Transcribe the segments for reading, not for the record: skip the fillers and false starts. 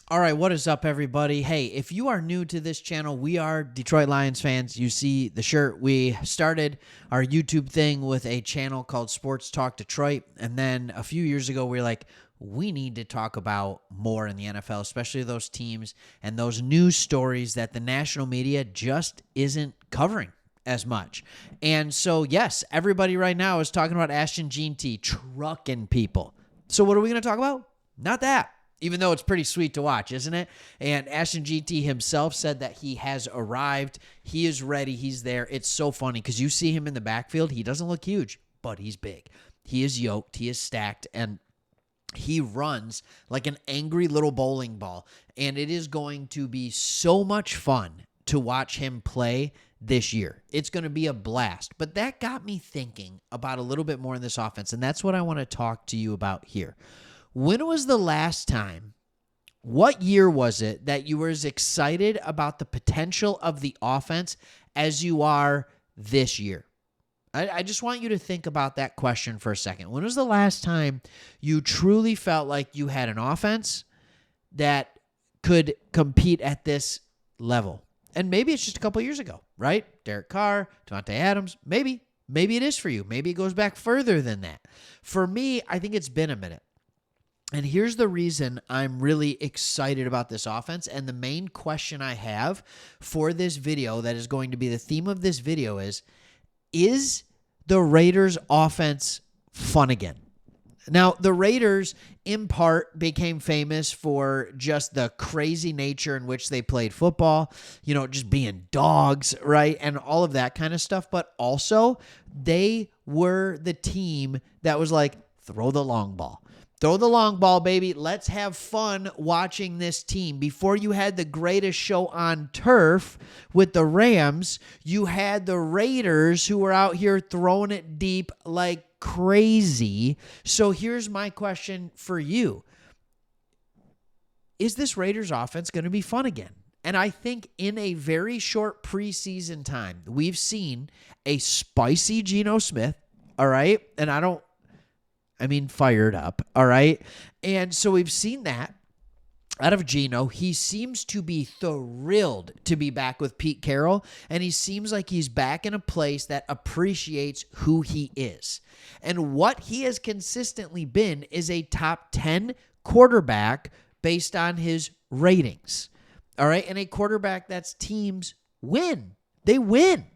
All right, what is up, everybody? Hey, if you are new to this channel, we are Detroit Lions fans. You see the shirt. We started our YouTube thing with a channel called Sports Talk Detroit, and then a few years ago, we were like, we need to talk about more in the NFL, especially those teams and those news stories that the national media just isn't covering as much. And so, yes, everybody right now is talking about Ashton Jeanty trucking people. So what are we going to talk about? Not that. Even though it's pretty sweet to watch, isn't it? And Ashton GT himself said that he has arrived. He is ready. He's there. It's so funny because you see him in the backfield. He doesn't look huge, but he's big. He is yoked. He is stacked. And he runs like an angry little bowling ball. And it is going to be so much fun to watch him play this year. It's going to be a blast. But that got me thinking about a little bit more in this offense. And that's what I want to talk to you about here. When was the last time, what year was it that you were as excited about the potential of the offense as you are this year? I just want you to think about that question for a second. When was the last time you truly felt like you had an offense that could compete at this level? And maybe it's just a couple years ago, right? Derek Carr, Devontae Adams, maybe it is for you. Maybe it goes back further than that. For me, I think it's been a minute. And here's the reason I'm really excited about this offense. And the main question I have for this video that is going to be the theme of this video is the Raiders offense fun again? Now, the Raiders, in part, became famous for just the crazy nature in which they played football, just being dogs, right? And all of that kind of stuff. But also, they were the team that was like, throw the long ball. Throw the long ball, baby. Let's have fun watching this team. Before you had the greatest show on turf with the Rams, you had the Raiders who were out here throwing it deep like crazy. So here's my question for you. Is this Raiders offense going to be fun again? And I think in a very short preseason time, we've seen a spicy Geno Smith, all right? And fired up, all right? And so we've seen that out of Geno. He seems to be thrilled to be back with Pete Carroll, and he seems like he's back in a place that appreciates who he is. And what he has consistently been is a top 10 quarterback based on his ratings, all right? And a quarterback that's teams win. They win.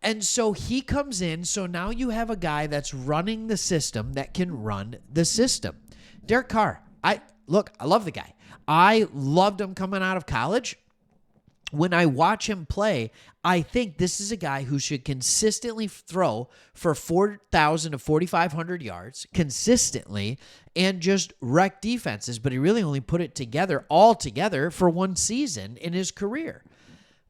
And so he comes in, so now you have a guy that's running the system that can run the system. Derek Carr, I love the guy. I loved him coming out of college. When I watch him play, I think this is a guy who should consistently throw for 4,000 to 4,500 yards consistently and just wreck defenses, but he really only put it all together for one season in his career.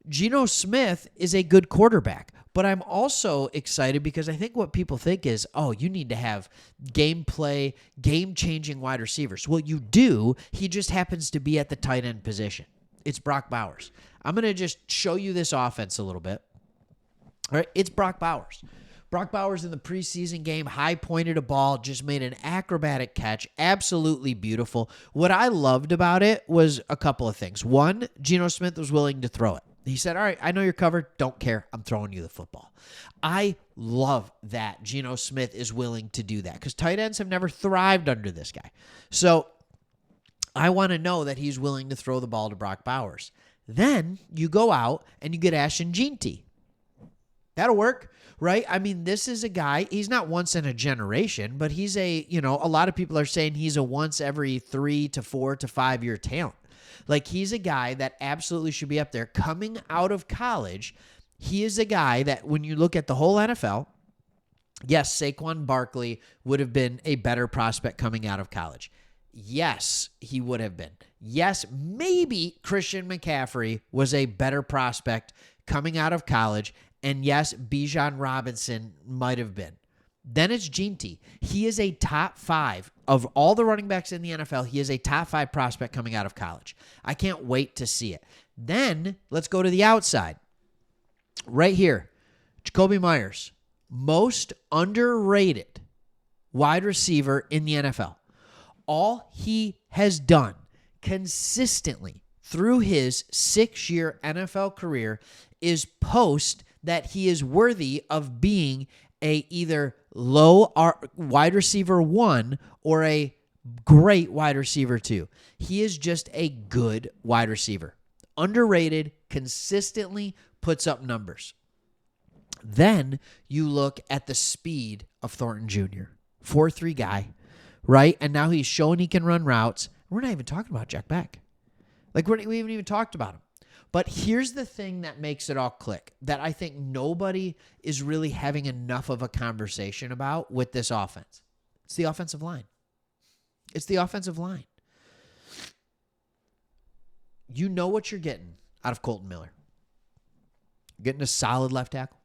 Geno Smith is a good quarterback. But I'm also excited because I think what people think is, you need to have gameplay, game-changing wide receivers. Well, you do. He just happens to be at the tight end position. It's Brock Bowers. I'm going to just show you this offense a little bit. All right, it's Brock Bowers. Brock Bowers in the preseason game, high-pointed a ball, just made an acrobatic catch, absolutely beautiful. What I loved about it was a couple of things. One, Geno Smith was willing to throw it. He said, all right, I know you're covered. Don't care. I'm throwing you the football. I love that Geno Smith is willing to do that because tight ends have never thrived under this guy. So I want to know that he's willing to throw the ball to Brock Bowers. Then you go out and you get Ashton Jeanty. That'll work, right? This is a guy, he's not once in a generation, but he's a lot of people are saying he's a once every 3 to 4 to 5 year talent. Like, he's a guy that absolutely should be up there. Coming out of college, he is a guy that when you look at the whole NFL, yes, Saquon Barkley would have been a better prospect coming out of college. Yes, he would have been. Yes, maybe Christian McCaffrey was a better prospect coming out of college. And yes, Bijan Robinson might have been. Then it's Jeanty. He is a top 5 of all the running backs in the NFL. He is a top 5 prospect coming out of college. I can't wait to see it. Then let's go to the outside. Right here, Jacoby Myers, most underrated wide receiver in the NFL. All he has done consistently through his 6-year NFL career is post that he is worthy of being a either low wide receiver 1 or a great wide receiver 2. He is just a good wide receiver. Underrated, consistently puts up numbers. Then you look at the speed of Thornton Jr., 4.3 guy, right? And now he's showing he can run routes. We're not even talking about Jack Beck. Like, we haven't even talked about him. But here's the thing that makes it all click that I think nobody is really having enough of a conversation about with this offense. It's the offensive line. It's the offensive line. You know what you're getting out of Colton Miller. You're getting a solid left tackle.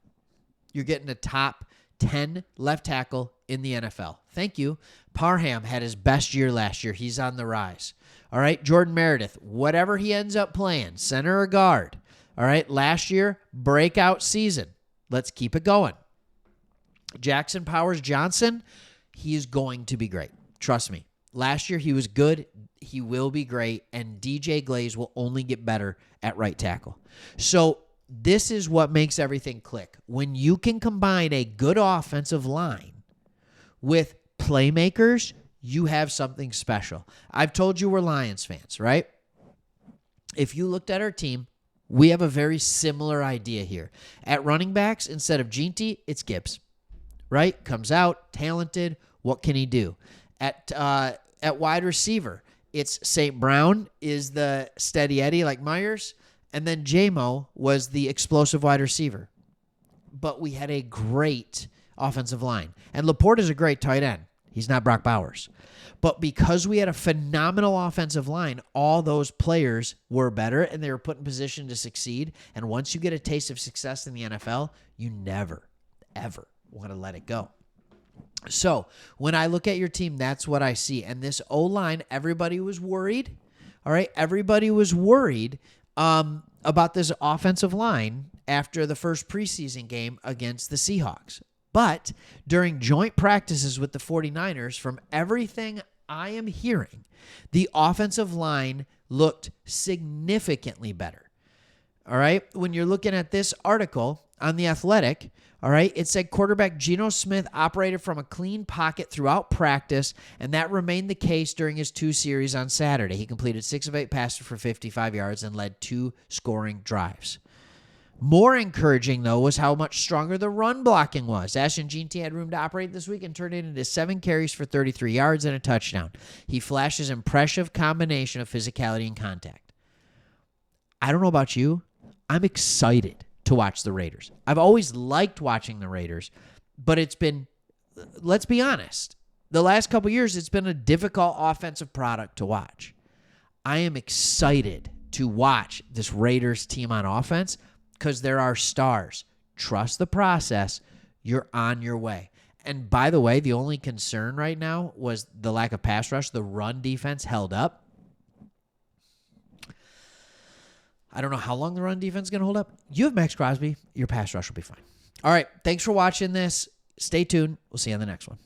You're getting a top 10 left tackle in the NFL. Thank you. Parham had his best year last year. He's on the rise. All right, Jordan Meredith, whatever he ends up playing, center or guard. All right, last year, breakout season. Let's keep it going. Jackson Powers Johnson, he is going to be great. Trust me. Last year, he was good. He will be great. And DJ Glaze will only get better at right tackle. So this is what makes everything click. When you can combine a good offensive line with playmakers, you have something special. I've told you we're Lions fans, right? If you looked at our team, we have a very similar idea here. At running backs, instead of Ginty, it's Gibbs, right? Comes out, talented. What can he do? At wide receiver, it's St. Brown is the steady Eddie like Myers, and then J-Mo was the explosive wide receiver. But we had a great offensive line. And Laporte is a great tight end. He's not Brock Bowers. But because we had a phenomenal offensive line, all those players were better and they were put in position to succeed. And once you get a taste of success in the NFL, you never, ever want to let it go. So when I look at your team, that's what I see. And this O-line, everybody was worried. All right. Everybody was worried about this offensive line after the first preseason game against the Seahawks. But during joint practices with the 49ers, from everything I am hearing, the offensive line looked significantly better. All right. When you're looking at this article on The Athletic, all right, it said quarterback Geno Smith operated from a clean pocket throughout practice, and that remained the case during his 2 series on Saturday. He completed 6 of 8 passes for 55 yards and led 2 scoring drives. More encouraging, though, was how much stronger the run blocking was. Ashton Jeanty had room to operate this week and turned it into 7 carries for 33 yards and a touchdown. He flashed his impressive combination of physicality and contact. I don't know about you. I'm excited to watch the Raiders. I've always liked watching the Raiders, but it's been, let's be honest, the last couple years, it's been a difficult offensive product to watch. I am excited to watch this Raiders team on offense because there are stars. Trust the process. You're on your way. And by the way, the only concern right now was the lack of pass rush. The run defense held up. I don't know how long the run defense is going to hold up. You have Max Crosby. Your pass rush will be fine. All right. Thanks for watching this. Stay tuned. We'll see you on the next one.